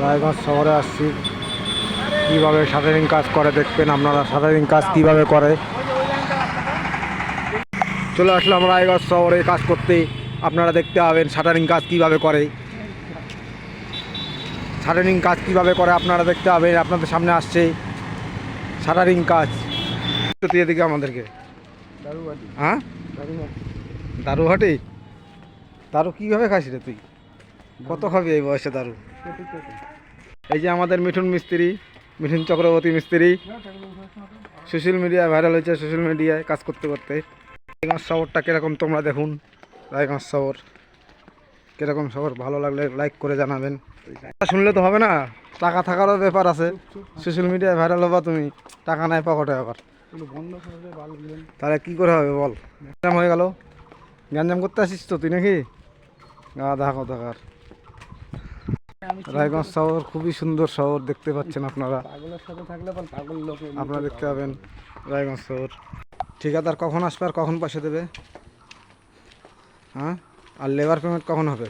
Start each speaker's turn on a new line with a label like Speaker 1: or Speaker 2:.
Speaker 1: রায়গঞ্জ শহরে আসছি, কীভাবে শাটারিং কাজ করে দেখবেন আপনারা। শাটারিং কাজ কীভাবে করে, চলে আসলাম রায়গঞ্জ শহরে কাজ করতে। আপনারা দেখতে পাবেন শাটারিং কাজ কীভাবে করে। শাটারিং কাজ কীভাবে করে আপনারা দেখতে পাবেন। আপনাদের সামনে আসছে শাটারিং কাজ। তুই এদিকে আমাদেরকে হ্যাঁ দারুহাটি। দারু কীভাবে খাস রে তুই? কত খাবি এই বয়সে দারু? এই যে আমাদের মিঠুন মিস্ত্রি, মিঠুন চক্রবর্তী মিস্ত্রি, সোশ্যাল মিডিয়ায় ভাইরাল হয়েছে, সোশ্যাল মিডিয়ায় কাজ করতে করতে। রায়গঞ্জ শহরটা কীরকম তোমরা দেখুন। রায়গঞ্জ শহর কীরকম শহর, ভালো লাগলে লাইক করে জানাবেন। শুনলে তো হবে না, টাকা থাকারও ব্যাপার আছে। সোশ্যাল মিডিয়ায় ভাইরাল হবা তুমি, টাকা নাই পকেটে আবার, তাহলে কী করে হবে বল? গ্যাঞ্জাম হয়ে গেল। গ্যাঞ্জাম করতে আসিস তো তুই নাকি? গাধা কোথাকার। রায়গঞ্জ শহর খুবই সুন্দর শহর, দেখতে পাচ্ছেন আপনারা। আপনারা দেখতে পাবেন রায়গঞ্জ শহর। ঠিকাদার কখন আসবে আর কখন পয়সা দেবে? হ্যাঁ, আর লেবার পেমেন্ট কখন হবে?